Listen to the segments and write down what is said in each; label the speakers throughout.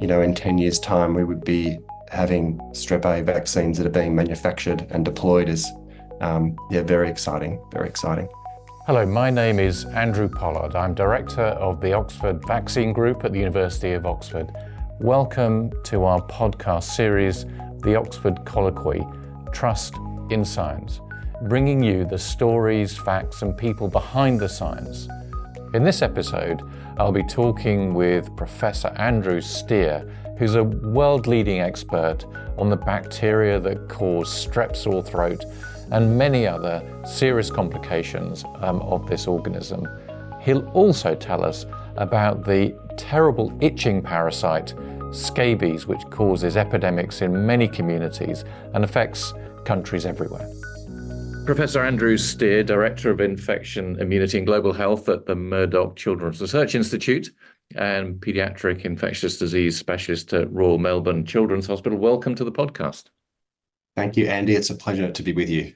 Speaker 1: in 10 years' time, we would be having strep A vaccines that are being manufactured and deployed is, very exciting, very exciting.
Speaker 2: Hello, my name is Andrew Pollard. I'm Director of the Oxford Vaccine Group at the University of Oxford. Welcome to our podcast series, The Oxford Colloquy, Trust in Science, bringing you the stories, facts and people behind the science. In this episode, I'll be talking with Professor Andrew Steer, who's a world-leading expert on the bacteria that cause strep sore throat and many other serious complications of this organism. He'll also tell us about the terrible itching parasite, scabies, which causes epidemics in many communities and affects countries everywhere. Professor Andrew Steer, Director of Infection, Immunity and Global Health at the Murdoch Children's Research Institute and Paediatric Infectious Disease Specialist at Royal Melbourne Children's Hospital. Welcome to the podcast.
Speaker 1: Thank you, Andy. It's a pleasure to be with you.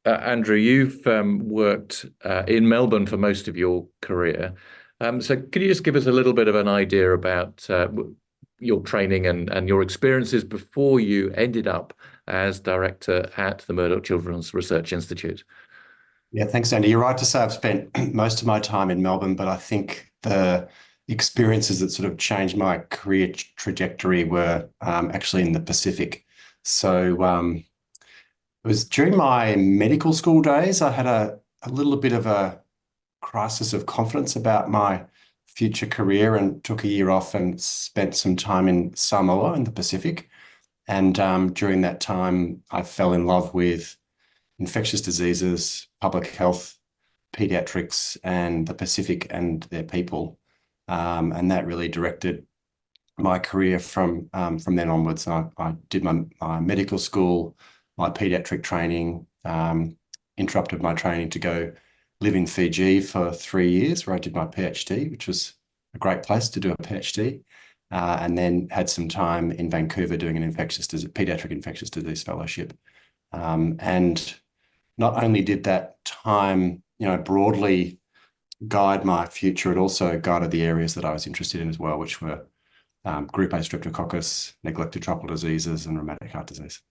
Speaker 2: Andrew, you've worked in Melbourne for most of your career. So could you just give us a little bit of an idea about your training and your experiences before you ended up as director at the Murdoch Children's Research Institute?
Speaker 1: Yeah, thanks, Andy. You're right to say I've spent most of my time in Melbourne, but I think the experiences that sort of changed my career trajectory were actually in the Pacific. So it was during my medical school days, I had a little bit of a crisis of confidence about my future career and took a year off and spent some time in Samoa in the Pacific. And during that time, I fell in love with infectious diseases, public health, paediatrics, and the Pacific and their people. And that really directed my career from then onwards. I did my medical school, my paediatric training, interrupted my training to go live in Fiji for 3 years, where I did my PhD, which was a great place to do a PhD, and then had some time in Vancouver doing an paediatric infectious disease fellowship. And not only did that time, broadly guide my future, it also guided the areas that I was interested in as well, which were Group A streptococcus, neglected tropical diseases, and rheumatic heart disease.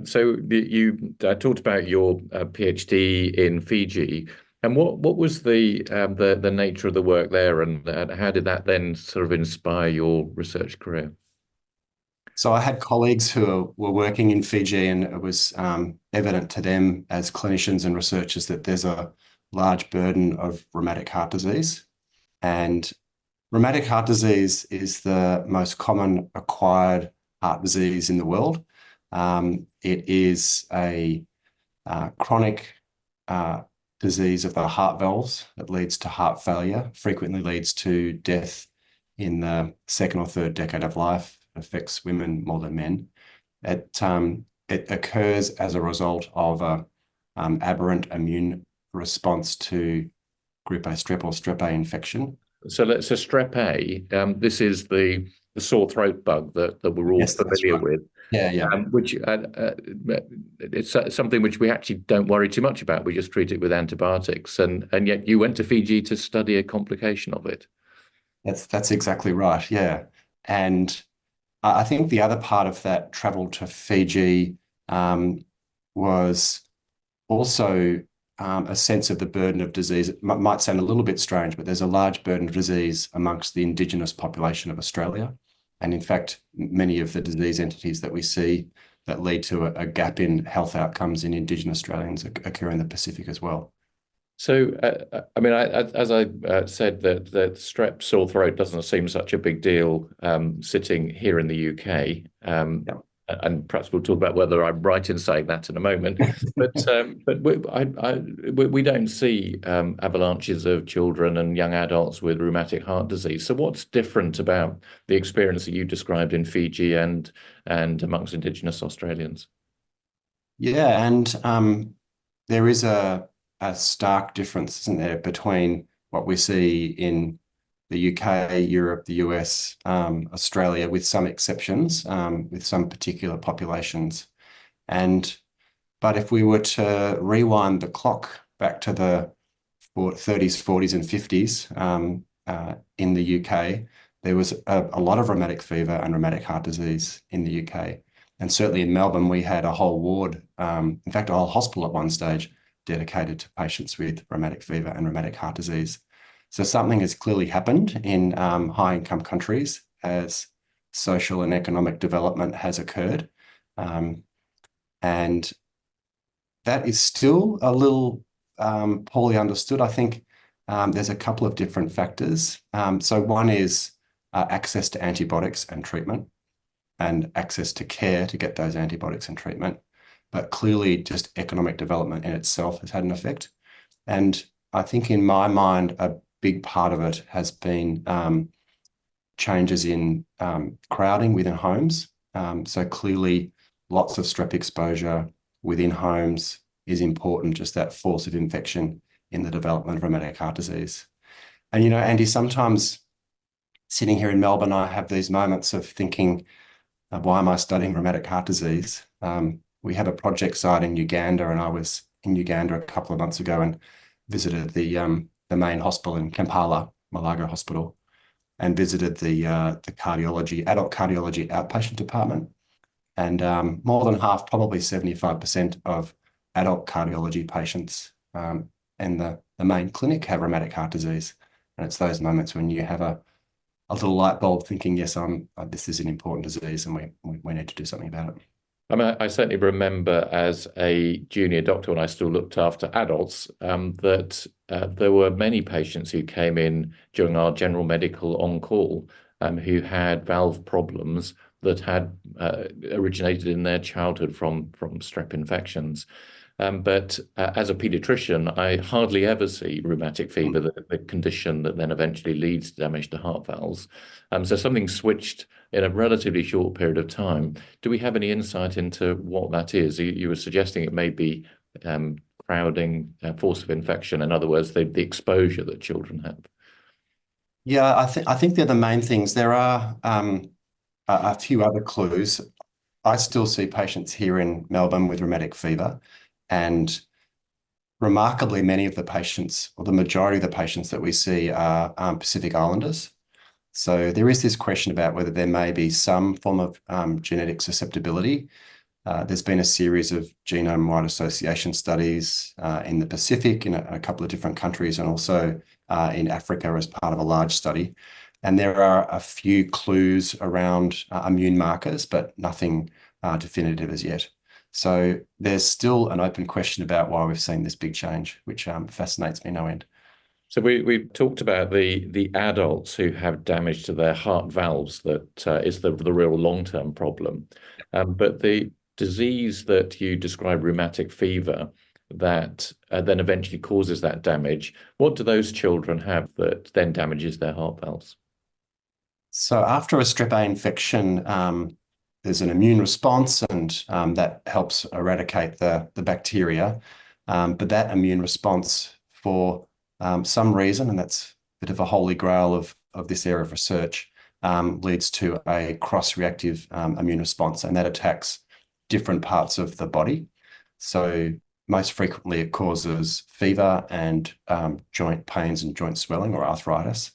Speaker 2: So you talked about your PhD in Fiji, and what was the nature of the work there, and how did that then sort of inspire your research career?
Speaker 1: So I had colleagues who were working in Fiji, and it was evident to them as clinicians and researchers that there's a large burden of rheumatic heart disease. And rheumatic heart disease is the most common acquired heart disease in the world. It is a chronic disease of the heart valves that leads to heart failure, frequently leads to death in the second or third decade of life, affects women more than men. It occurs as a result of an aberrant immune response to Group A strep or strep A infection.
Speaker 2: So strep A, this is the sore throat bug that we're all familiar with.
Speaker 1: Yeah.
Speaker 2: Which it's something which we actually don't worry too much about. We just treat it with antibiotics, and yet you went to Fiji to study a complication of it.
Speaker 1: That's exactly right. Yeah, and I think the other part of that travel to Fiji was also a sense of the burden of disease. It might sound a little bit strange, but there's a large burden of disease amongst the Indigenous population of Australia. And in fact, many of the disease entities that we see that lead to a gap in health outcomes in Indigenous Australians occur in the Pacific as well.
Speaker 2: So, as I said, that strep sore throat doesn't seem such a big deal sitting here in the UK. And perhaps we'll talk about whether I'm right in saying that in a moment. But we don't see avalanches of children and young adults with rheumatic heart disease. So what's different about the experience that you described in Fiji and amongst Indigenous Australians?
Speaker 1: Yeah, and there is a stark difference, isn't there, between what we see in the UK, Europe, the US, Australia, with some exceptions, with some particular populations. But if we were to rewind the clock back to the 30s, 40s and 50s in the UK, there was a lot of rheumatic fever and rheumatic heart disease in the UK. And certainly in Melbourne, we had a whole ward, in fact, a whole hospital at one stage dedicated to patients with rheumatic fever and rheumatic heart disease. So something has clearly happened in high-income countries as social and economic development has occurred. And that is still a little poorly understood. I think there's a couple of different factors. So one is access to antibiotics and treatment, and access to care to get those antibiotics and treatment. But clearly just economic development in itself has had an effect. And I think in my mind, a big part of it has been changes in crowding within homes. So clearly lots of strep exposure within homes is important, just that force of infection in the development of rheumatic heart disease. And, you know, Andy, sometimes sitting here in Melbourne, I have these moments of thinking, why am I studying rheumatic heart disease? We have a project site in Uganda, and I was in Uganda a couple of months ago and visited the main hospital in Kampala, Malago Hospital, and visited the cardiology, adult cardiology outpatient department. And more than half, probably 75% of adult cardiology patients in the main clinic have rheumatic heart disease. And it's those moments when you have a little light bulb thinking, yes, this is an important disease and we need to do something about it.
Speaker 2: I mean, I certainly remember as a junior doctor when I still looked after adults that there were many patients who came in during our general medical on-call who had valve problems that had originated in their childhood from strep infections. But as a paediatrician, I hardly ever see rheumatic fever, the condition that then eventually leads to damage to heart valves. So something switched in a relatively short period of time. Do we have any insight into what that is? You were suggesting it may be crowding, force of infection, in other words, the exposure that children have.
Speaker 1: Yeah, I think they're the main things. There are a few other clues. I still see patients here in Melbourne with rheumatic fever, and remarkably many of the patients, or the majority of the patients that we see are Pacific Islanders. So there is this question about whether there may be some form of genetic susceptibility. There's been a series of genome-wide association studies in the Pacific, in a couple of different countries, and also in Africa as part of a large study. And there are a few clues around immune markers, but nothing definitive as yet. So there's still an open question about why we've seen this big change, which fascinates me no end.
Speaker 2: So we've talked about the adults who have damage to their heart valves that is the real long-term problem. But the disease that you describe, rheumatic fever, that then eventually causes that damage, what do those children have that then damages their heart valves?
Speaker 1: So after a strep A infection, there's an immune response, and that helps eradicate the bacteria. But that immune response, for some reason, and that's a bit of a holy grail of this area of research, leads to a cross-reactive immune response, and that attacks different parts of the body. So most frequently it causes fever and joint pains and joint swelling or arthritis.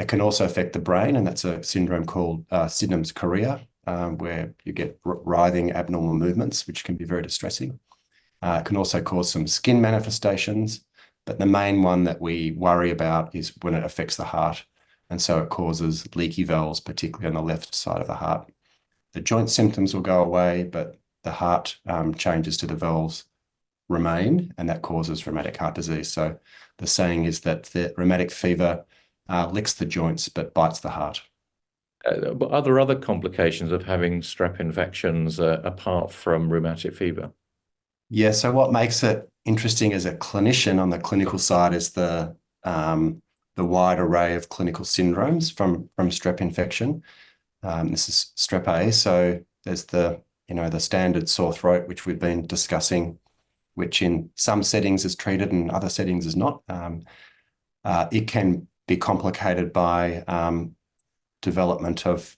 Speaker 1: It can also affect the brain, and that's a syndrome called Sydenham's chorea, where you get writhing abnormal movements, which can be very distressing. It can also cause some skin manifestations, but the main one that we worry about is when it affects the heart. And so it causes leaky valves, particularly on the left side of the heart. The joint symptoms will go away, but the heart changes to the valves remain, and that causes rheumatic heart disease. So the saying is that the rheumatic fever licks the joints but bites the heart.
Speaker 2: But are there other complications of having strep infections apart from rheumatic fever?
Speaker 1: Yeah, so what makes it interesting as a clinician on the clinical side is the wide array of clinical syndromes from strep infection. This is strep A, so there's the standard sore throat, which we've been discussing, which in some settings is treated and other settings is not. It can be complicated by development of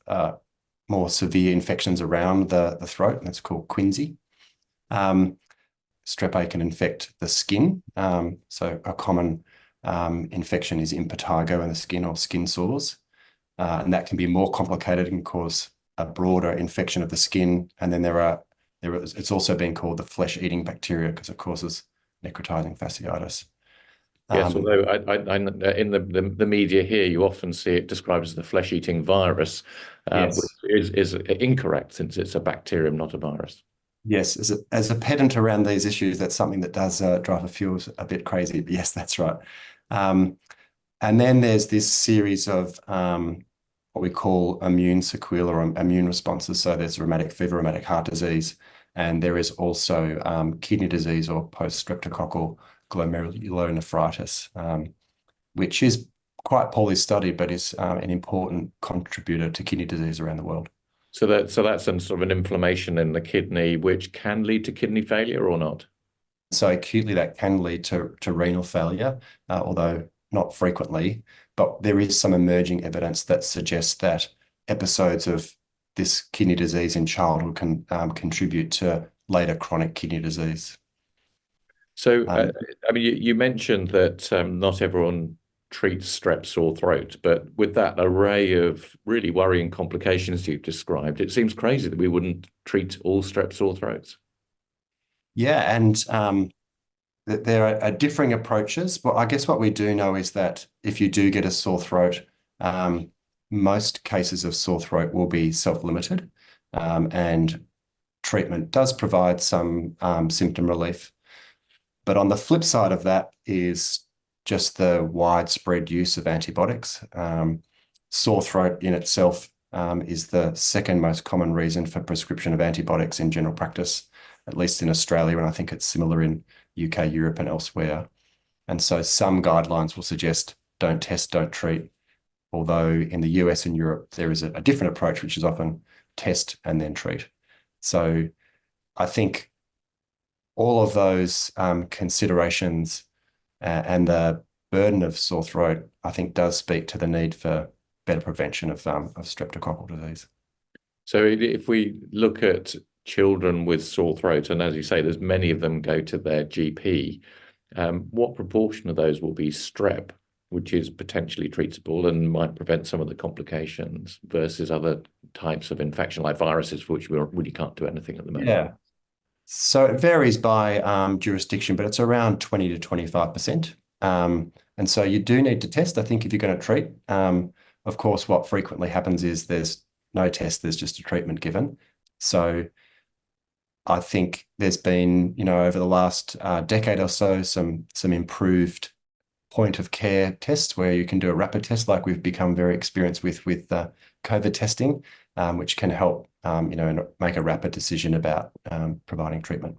Speaker 1: more severe infections around the throat, and that's called quinsy. Strep A can infect the skin. So a common infection is impetigo in the skin, or skin sores. and that can be more complicated and cause a broader infection of the skin. And then it's also been called the flesh-eating bacteria because it causes necrotizing fasciitis.
Speaker 2: Yes, although in the media here, you often see it described as the flesh-eating virus,
Speaker 1: Yes.
Speaker 2: which is incorrect since it's a bacterium, not a virus.
Speaker 1: Yes, as a pedant around these issues, that's something that does drive a few a bit crazy. But yes, that's right. And then there's this series of what we call immune sequelae or immune responses. So there's rheumatic fever, rheumatic heart disease, and there is also kidney disease or post-streptococcal glomerulonephritis, which is quite poorly studied, but is an important contributor to kidney disease around the world.
Speaker 2: So that's sort of an inflammation in the kidney, which can lead to kidney failure or not?
Speaker 1: So acutely, that can lead to renal failure, although not frequently. But there is some emerging evidence that suggests that episodes of this kidney disease in childhood can contribute to later chronic kidney disease.
Speaker 2: So, I mean, you mentioned that not everyone treats strep sore throat, but with that array of really worrying complications you've described, it seems crazy that we wouldn't treat all strep sore throats.
Speaker 1: Yeah, and there are differing approaches, but I guess what we do know is that if you do get a sore throat, most cases of sore throat will be self-limited, and treatment does provide some symptom relief. But on the flip side of that is just the widespread use of antibiotics. Sore throat in itself is the second most common reason for prescription of antibiotics in general practice, at least in Australia, and I think it's similar in UK, Europe, and elsewhere. And so some guidelines will suggest don't test, don't treat, although in the US and Europe, there is a different approach, which is often test and then treat. So I think all of those considerations and the burden of sore throat, I think, does speak to the need for better prevention of streptococcal disease.
Speaker 2: So if we look at children with sore throat, and as you say, there's many of them go to their GP, what proportion of those will be strep, which is potentially treatable and might prevent some of the complications, versus other types of infection like viruses, for which we really can't do anything at the moment?
Speaker 1: Yeah. So it varies by jurisdiction, but it's around 20 to 25%. And so you do need to test, I think, if you're going to treat. Of course, what frequently happens is there's no test, there's just a treatment given. So I think there's been, over the last decade or so, some improved point of care tests where you can do a rapid test like we've become very experienced with COVID testing, which can help, make a rapid decision about providing treatment.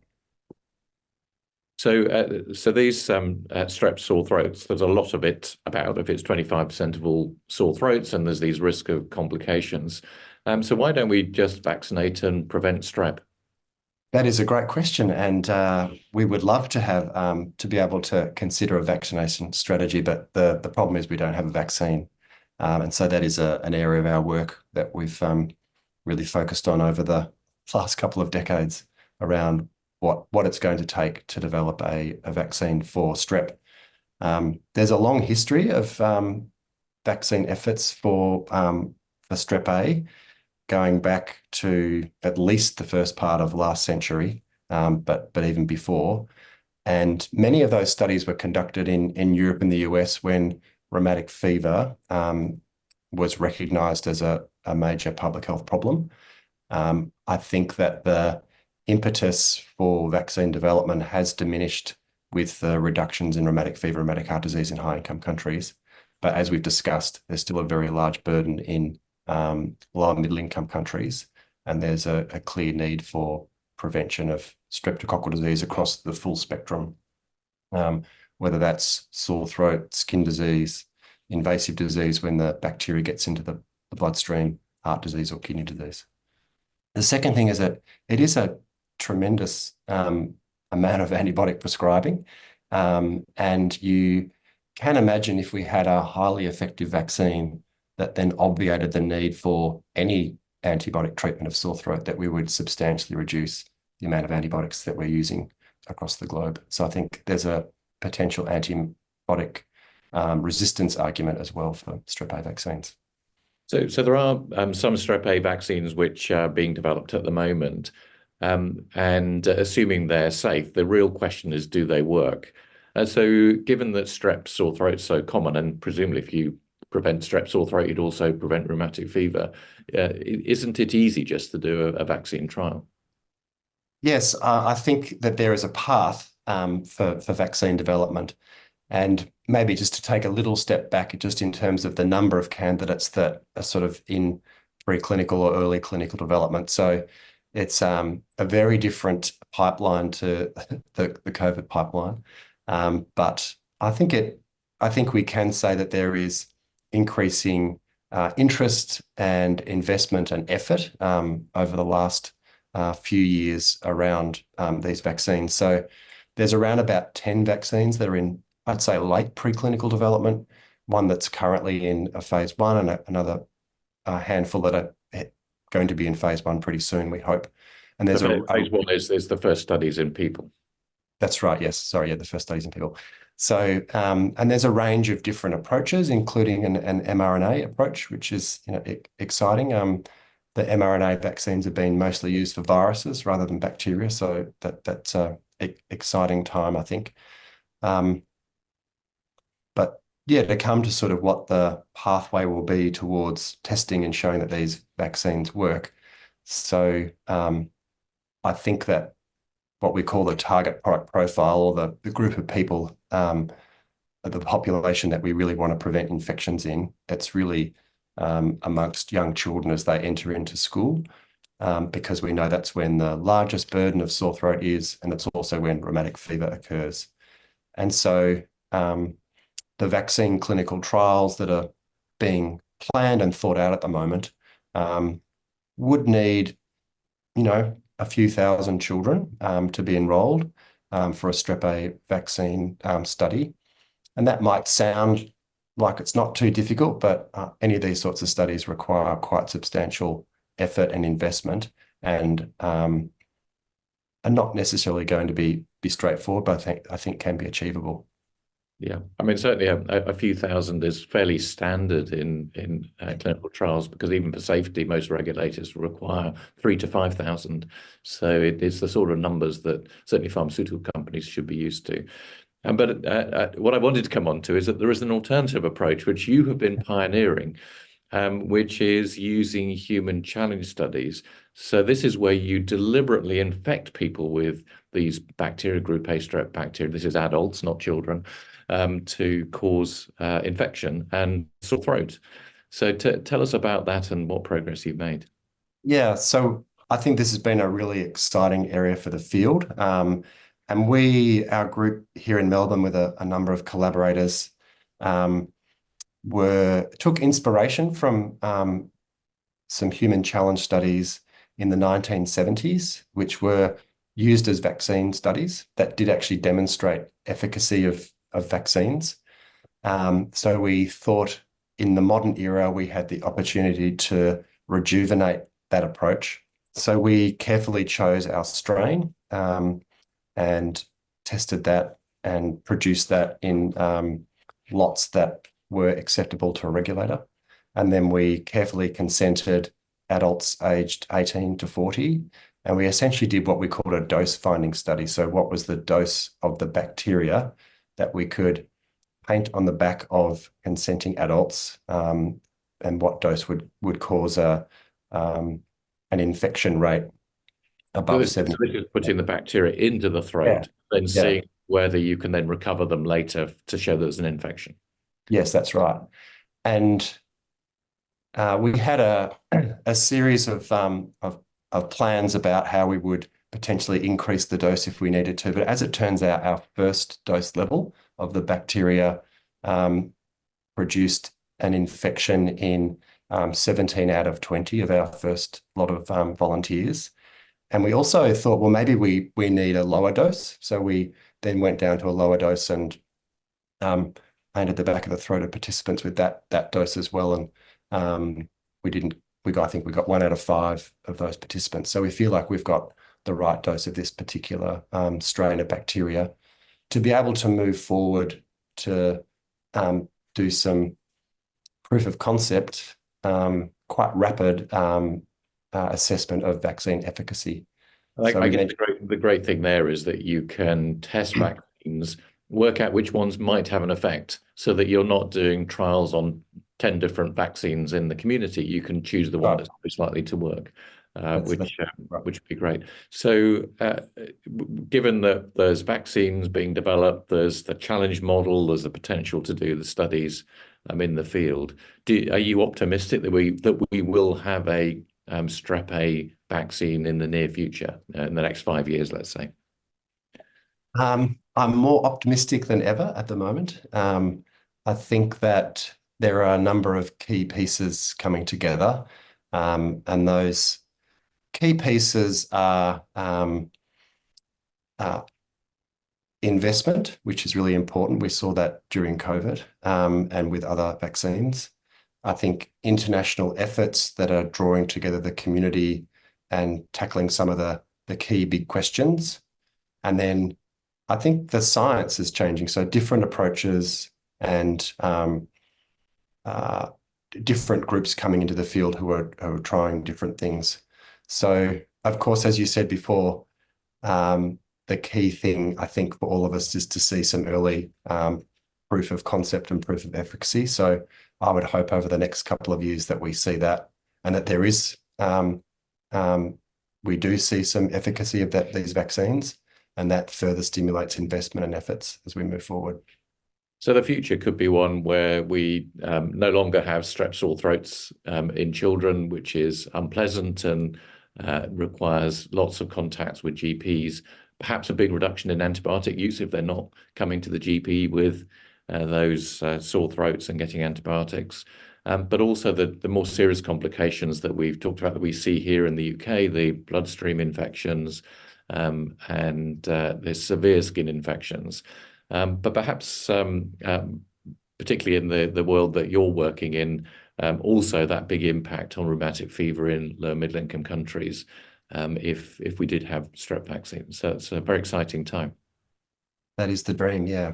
Speaker 2: So these strep sore throats, there's a lot of it about. If it's 25% of all sore throats, and there's these risk of complications. So why don't we just vaccinate and prevent strep?
Speaker 1: That is a great question, and we would love to have to be able to consider a vaccination strategy, but the problem is we don't have a vaccine, and so that is an area of our work that we've really focused on over the last couple of decades around what it's going to take to develop a vaccine for strep. There's a long history of vaccine efforts for strep A, going back to at least the first part of last century, but even before. And many of those studies were conducted in Europe and the US when rheumatic fever was recognised as a major public health problem. I think that the impetus for vaccine development has diminished with the reductions in rheumatic fever, rheumatic heart disease in high-income countries. But as we've discussed, there's still a very large burden in low and middle-income countries, and there's a clear need for prevention of streptococcal disease across the full spectrum, whether that's sore throat, skin disease, invasive disease when the bacteria gets into the bloodstream, heart disease or kidney disease. The second thing is that it is a tremendous amount of antibiotic prescribing, and you can imagine if we had a highly effective vaccine that then obviated the need for any antibiotic treatment of sore throat, that we would substantially reduce the amount of antibiotics that we're using across the globe. So I think there's a potential antibiotic resistance argument as well for strep A vaccines.
Speaker 2: So there are some strep A vaccines which are being developed at the moment, and assuming they're safe, the real question is, do they work? So given that strep sore throat is so common, and presumably if you prevent strep sore throat, you'd also prevent rheumatic fever, isn't it easy just to do a vaccine trial?
Speaker 1: Yes, I think that there is a path for vaccine development. And maybe just to take a little step back, just in terms of the number of candidates that are sort of in preclinical or early clinical development. So it's a very different pipeline to the COVID pipeline. But I think we can say that there is increasing interest and investment and effort over the last few years around these vaccines. So there's around about 10 vaccines that are in, I'd say, late preclinical development, one that's currently in a phase one, and another handful that are going to be in phase one pretty soon, we hope. And there's
Speaker 2: Phase one is the first studies in people.
Speaker 1: That's right. Yes. Sorry. Yeah, the first studies in people. So, and there's a range of different approaches, including an mRNA approach, which is, exciting. The mRNA vaccines have been mostly used for viruses rather than bacteria, so that's a exciting time, I think. But yeah, to come to sort of what the pathway will be towards testing and showing that these vaccines work. So I think that what we call the target product profile, or the group of people, the population that we really want to prevent infections in, it's really amongst young children as they enter into school, because we know that's when the largest burden of sore throat is, and it's also when rheumatic fever occurs. And so the vaccine clinical trials that are being planned and thought out at the moment would need, a few thousand children to be enrolled for a strep A vaccine study. And that might sound like it's not too difficult, but any of these sorts of studies require quite substantial effort and investment, and are not necessarily going to be straightforward, but I think can be achievable.
Speaker 2: Yeah, I mean, certainly a few thousand is fairly standard in clinical trials, because even for safety, most regulators require 3,000 to 5,000. So it is the sort of numbers that certainly pharmaceutical companies should be used to. But what I wanted to come on to is that there is an alternative approach which you have been pioneering, which is using human challenge studies. So this is where you deliberately infect people with these bacteria, group A strep bacteria. This is adults, not children, to cause infection and sore throat. So tell us about that and what progress you've made.
Speaker 1: Yeah, so I think this has been a really exciting area for the field. And our group here in Melbourne, with a number of collaborators, took inspiration from some human challenge studies in the 1970s, which were used as vaccine studies that did actually demonstrate efficacy of vaccines. So we thought in the modern era, we had the opportunity to rejuvenate that approach. So we carefully chose our strain and tested that and produced that in lots that were acceptable to a regulator. And then we carefully consented adults aged 18 to 40. And we essentially did what we called a dose finding study. So what was the dose of the bacteria that we could paint on the back of consenting adults, and what dose would cause an infection rate above 70.
Speaker 2: So this is putting the bacteria into the throat, then seeing whether you can then recover them later to show there's an infection.
Speaker 1: Yes, that's right. And we had a series of plans about how we would potentially increase the dose if we needed to. But as it turns out, our first dose level of the bacteria produced an infection in 17 out of 20 of our first lot of volunteers. And we also thought, well, maybe we need a lower dose. So we then went down to a lower dose and painted the back of the throat of participants with that dose as well. And I think we got 1 out of 5 of those participants. So we feel like we've got the right dose of this particular strain of bacteria to be able to move forward to do some proof of concept quite rapid assessment of vaccine efficacy. So
Speaker 2: I
Speaker 1: we
Speaker 2: guess
Speaker 1: mentioned,
Speaker 2: the great thing there is that you can test vaccines, work out which ones might have an effect, so that you're not doing trials on 10 different vaccines in the community. You can choose the one
Speaker 1: right,
Speaker 2: that's most likely to work,
Speaker 1: that's right.
Speaker 2: which would be great. So, given that there's vaccines being developed, there's the challenge model, there's the potential to do the studies in the field. Are you optimistic that we will have a strep A vaccine in the near future, in the next 5 years, let's say?
Speaker 1: I'm more optimistic than ever at the moment. I think that there are a number of key pieces coming together, and those key pieces are investment, which is really important. We saw that during COVID, and with other vaccines. I think international efforts that are drawing together the community and tackling some of the key big questions. And then I think the science is changing. So different approaches and different groups coming into the field who are trying different things. So, of course, as you said before, the key thing, I think, for all of us is to see some early proof of concept and proof of efficacy. So I would hope over the next couple of years that we see that, and that there is, we do see some efficacy of these vaccines, and that further stimulates investment and efforts as we move forward.
Speaker 2: So the future could be one where we no longer have strep sore throats in children, which is unpleasant and requires lots of contacts with GPs. Perhaps a big reduction in antibiotic use if they're not coming to the GP with those sore throats and getting antibiotics. But also the more serious complications that we've talked about that we see here in the UK, the bloodstream infections and the severe skin infections. But perhaps, particularly in the world that you're working in, also that big impact on rheumatic fever in low middle income countries, if we did have strep vaccines. So it's a very exciting time.
Speaker 1: That is the dream, yeah.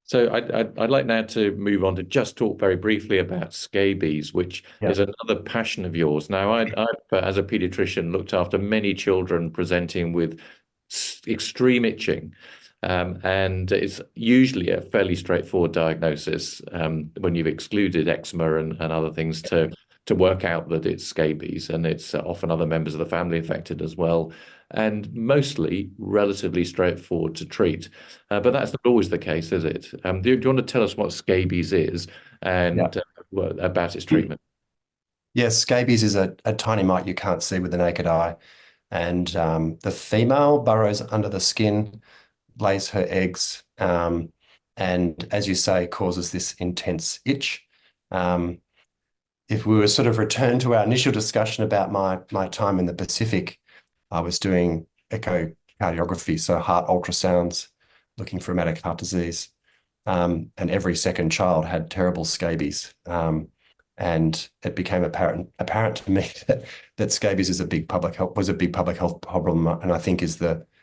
Speaker 2: So I'd like now to move on to just talk very briefly about scabies, which is another passion of yours. Now, I've as a paediatrician, looked after many children presenting with extreme itching. And it's usually a fairly straightforward diagnosis when you've excluded eczema and other things to work out that it's scabies, and it's often other members of the family affected as well, and mostly relatively straightforward to treat. But that's not always the case, is it? Do you want to tell us what scabies is and about its treatment?
Speaker 1: Yes, scabies is a tiny mite you can't see with the naked eye. And the female burrows under the skin, lays her eggs, and as you say, causes this intense itch. If we were sort of return to our initial discussion about my time in the Pacific, I was doing echocardiography, so heart ultrasounds, looking for rheumatic heart disease. And every second child had terrible scabies. And it became apparent to me that scabies was a big public health problem, and I think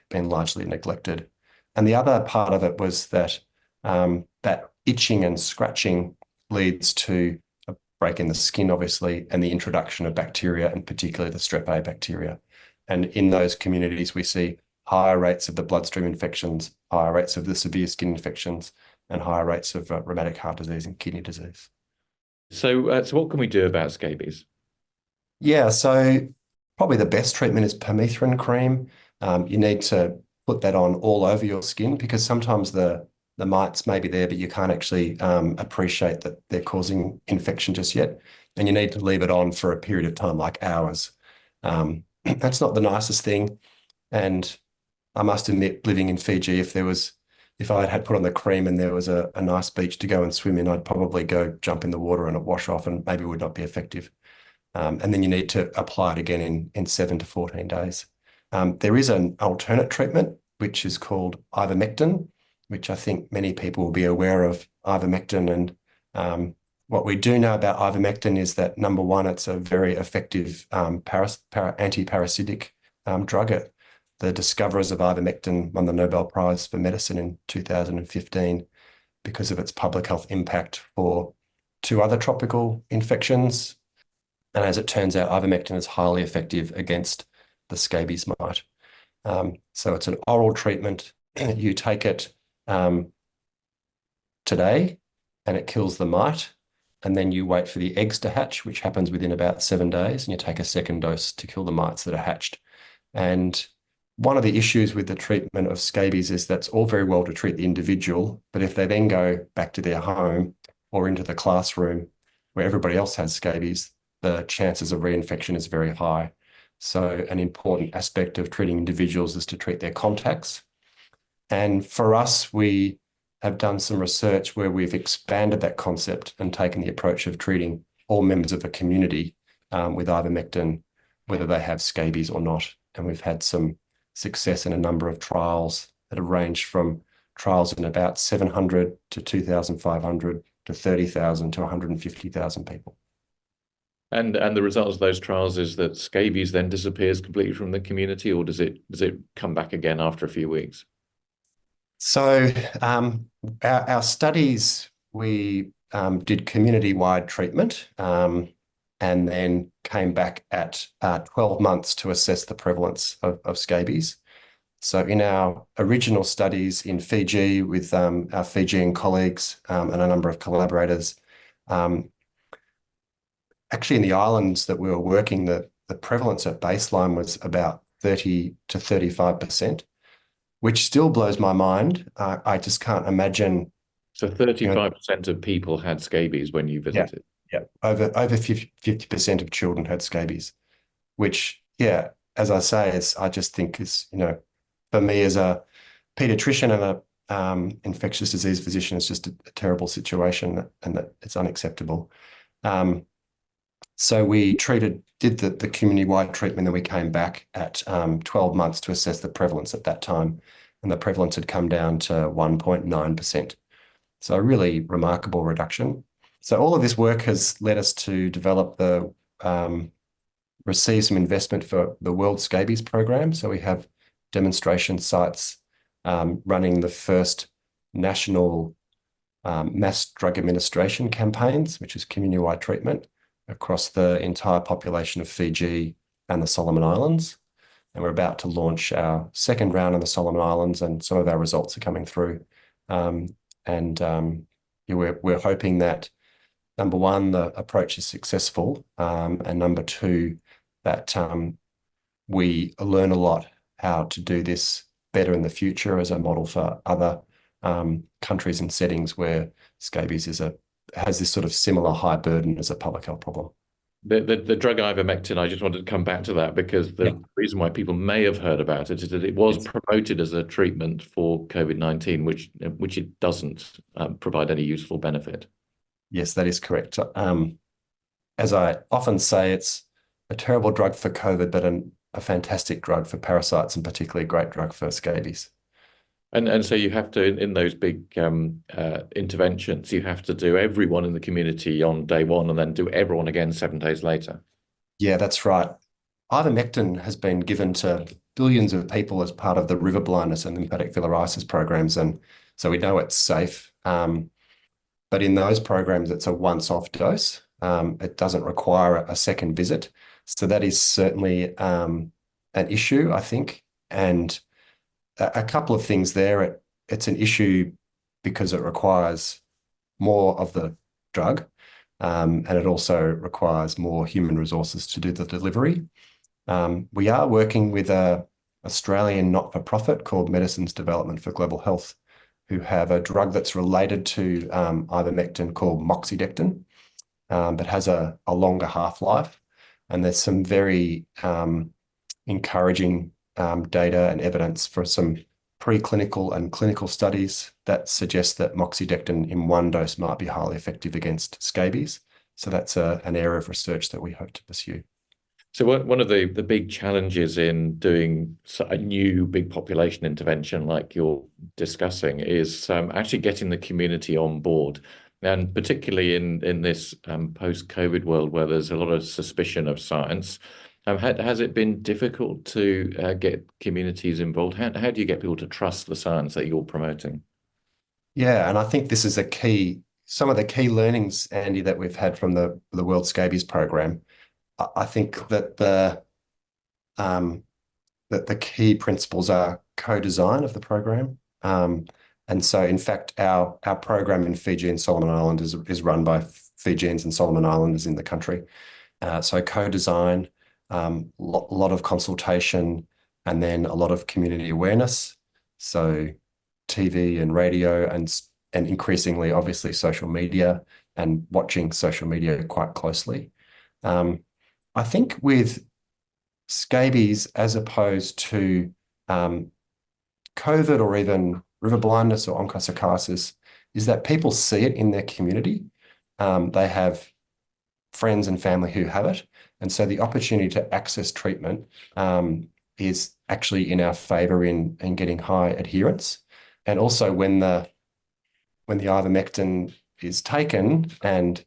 Speaker 1: been largely neglected. And the other part of it was that that itching and scratching leads to a break in the skin, obviously, and the introduction of bacteria, and particularly the strep A bacteria. And in those communities, we see higher rates of the bloodstream infections, higher rates of the severe skin infections, and higher rates of rheumatic heart disease and kidney disease.
Speaker 2: So what can we do about scabies?
Speaker 1: Yeah, so probably the best treatment is permethrin cream. You need to put that on all over your skin, because sometimes the mites may be there, but you can't actually appreciate that they're causing infection just yet. And you need to leave it on for a period of time, like hours. That's not the nicest thing. And I must admit, living in Fiji, if I had put on the cream and there was a nice beach to go and swim in, I'd probably go jump in the water and it wash off, and maybe it would not be effective. And then you need to apply it again in 7 to 14 days. There is an alternate treatment, which is called Ivermectin, which I think many people will be aware of Ivermectin. And what we do know about Ivermectin is that, number one, it's a very effective anti-parasitic drug. The discoverers of Ivermectin won the Nobel Prize for Medicine in 2015 because of its public health impact for 2 other tropical infections, And as it turns out, ivermectin is highly effective against the scabies mite. So it's an oral treatment. You take it today and it kills the mite. And then you wait for the eggs to hatch, which happens within about 7 days. And you take a second dose to kill the mites that are hatched. And one of the issues with the treatment of scabies is that's all very well to treat the individual, but if they then go back to their home or into the classroom where everybody else has scabies, the chances of reinfection is very high. So an important aspect of treating individuals is to treat their contacts. And for us, we have done some research where we've expanded that concept and taken the approach of treating all members of a community with ivermectin, whether they have scabies or not. And we've had some success in a number of trials that have ranged from trials in about 700 to 2,500 to 30,000 to 150,000 people.
Speaker 2: And the results of those trials is that scabies then disappears completely from the community, or does it come back again after a few weeks?
Speaker 1: So our studies, we did community-wide treatment and then came back at 12 months to assess the prevalence of scabies. So in our original studies in Fiji with our Fijian colleagues and a number of collaborators, actually in the islands that we were working, the prevalence at baseline was about 30 to 35%, which still blows my mind. I just can't imagine.
Speaker 2: So 35% of people had scabies when you visited?
Speaker 1: Yeah, over 50% of children had scabies, which, yeah, as I say, I just think is, for me as a pediatrician and a infectious disease physician, it's just a terrible situation and that it's unacceptable. So we did the community-wide treatment, and we came back at 12 months to assess the prevalence at that time, and the prevalence had come down to 1.9%. So a really remarkable reduction. So all of this work has led us to receive some investment for the World Scabies Program. So we have demonstration sites running the first national mass drug administration campaigns, which is community-wide treatment, across the entire population of Fiji and the Solomon Islands. And we're about to launch our second round on the Solomon Islands, and some of our results are coming through. We're hoping that, number one, the approach is successful, and number two, that we learn a lot how to do this better in the future as a model for other countries and settings where scabies has this sort of similar high burden as a public health problem.
Speaker 2: The drug ivermectin, I just wanted to come back to that because the reason why people may have heard about it is that it was promoted as a treatment for COVID-19, which it doesn't provide any useful benefit.
Speaker 1: Yes, that is correct. As I often say, it's a terrible drug for COVID, but a fantastic drug for parasites, and particularly a great drug for scabies.
Speaker 2: And so you have to, in those big interventions, you have to do everyone in the community on day one and then do everyone again 7 days later.
Speaker 1: Yeah, that's right. Ivermectin has been given to billions of people as part of the river blindness and lymphatic filariasis programs, and so we know it's safe. But in those programs, it's a once-off dose. It doesn't require a second visit. So that is certainly an issue, I think. And a couple of things there. It's an issue because it requires more of the drug, and it also requires more human resources to do the delivery. We are working with an Australian not-for-profit called Medicines Development for Global Health, who have a drug that's related to ivermectin called moxidectin, but has a longer half-life. And there's some very encouraging data and evidence for some preclinical and clinical studies that suggest that moxidectin in one dose might be highly effective against scabies. So that's an area of research that we hope to pursue.
Speaker 2: So one of the big challenges in doing a new big population intervention like you're discussing is actually getting the community on board. And particularly in this post-COVID world where there's a lot of suspicion of science, has it been difficult to get communities involved? How do you get people to trust the science that you're promoting?
Speaker 1: Yeah, and I think this is some of the key learnings, Andy, that we've had from the World Scabies Program. I think that the key principles are co-design of the program. And so, in fact, our program in Fiji and Solomon Islands is run by Fijians and Solomon Islanders in the country. So co-design, lot of consultation, and then a lot of community awareness. So TV and radio and increasingly, obviously, social media and watching social media quite closely. I think with scabies, as opposed to COVID or even river blindness or onchocerciasis, is that people see it in their community. They have friends and family who have it. And so the opportunity to access treatment is actually in our favour in getting high adherence. And also when the Ivermectin is taken and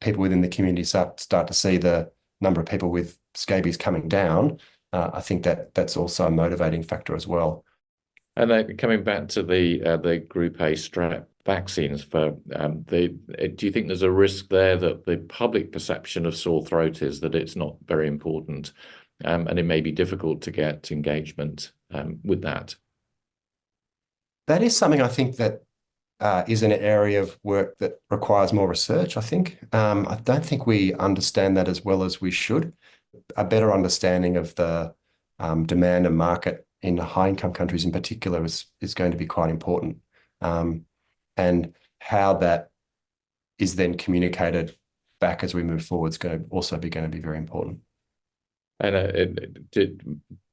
Speaker 1: people within the community start to see the number of people with scabies coming down, I think that's also a motivating factor as well.
Speaker 2: And coming back to the Group A strep vaccines, do you think there's a risk there that the public perception of sore throat is that it's not very important, and it may be difficult to get engagement with that?
Speaker 1: That is something I think that is an area of work that requires more research, I think. I don't think we understand that as well as we should. A better understanding of the demand and market in high-income countries in particular is going to be quite important. And how that is then communicated back as we move forward is going to be very important.
Speaker 2: And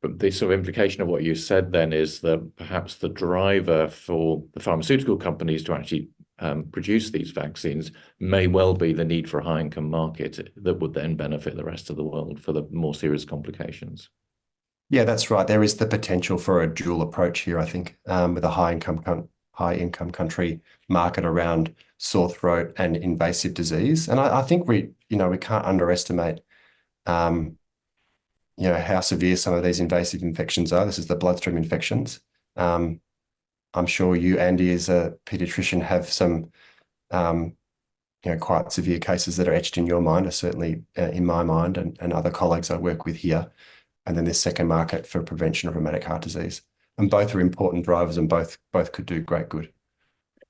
Speaker 2: the sort of implication of what you said then is that perhaps the driver for the pharmaceutical companies to actually produce these vaccines may well be the need for a high-income market that would then benefit the rest of the world for the more serious complications.
Speaker 1: Yeah, that's right. There is the potential for a dual approach here, I think, with a high-income country market around sore throat and invasive disease. And I think we can't underestimate how severe some of these invasive infections are. This is the bloodstream infections. I'm sure you, Andy, as a paediatrician, have some quite severe cases that are etched in your mind, or certainly in my mind and other colleagues I work with here. And then this second market for prevention of rheumatic heart disease. And both are important drivers, and both could do great good.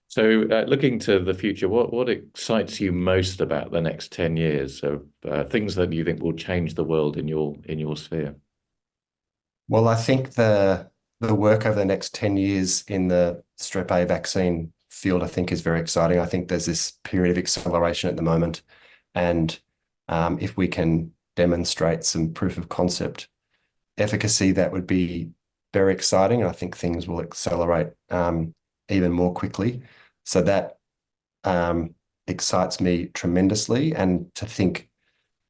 Speaker 2: So looking to the future, what excites you most about the next 10 years? So things that you think will change the world in your sphere?
Speaker 1: Well, I think the work over the next 10 years in the strep A vaccine field, I think, is very exciting. I think there's this period of acceleration at the moment. And if we can demonstrate some proof of concept efficacy, that would be very exciting. And I think things will accelerate even more quickly. So that excites me tremendously. And to think,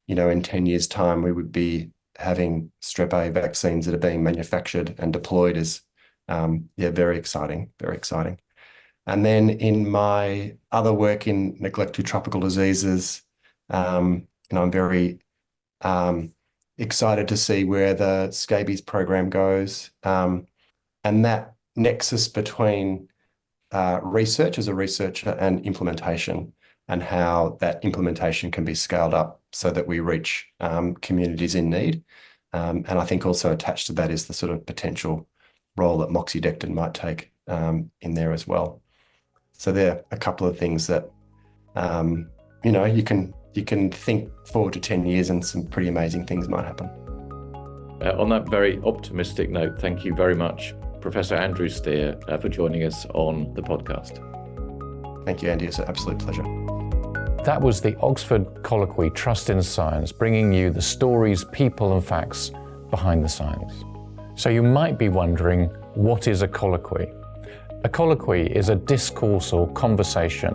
Speaker 1: in 10 years' time, we would be having strep A vaccines that are being manufactured and deployed is, very exciting, very exciting. And then in my other work in neglected tropical diseases, I'm very excited to see where the scabies program goes, and that nexus between research as a researcher and implementation, and how that implementation can be scaled up so that we reach communities in need. And I think also attached to that is the sort of potential role that moxidectin might take in there as well. So there are a couple of things that, you can think forward to 10 years and some pretty amazing things might happen.
Speaker 2: On that very optimistic note, thank you very much, Professor Andrew Steer, for joining us on the podcast.
Speaker 1: Thank you, Andy. It's an absolute pleasure.
Speaker 2: That was the Oxford Colloquy Trust in Science, bringing you the stories, people and facts behind the science. So you might be wondering, what is a colloquy? A colloquy is a discourse or conversation,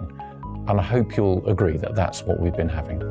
Speaker 2: and I hope you'll agree that that's what we've been having.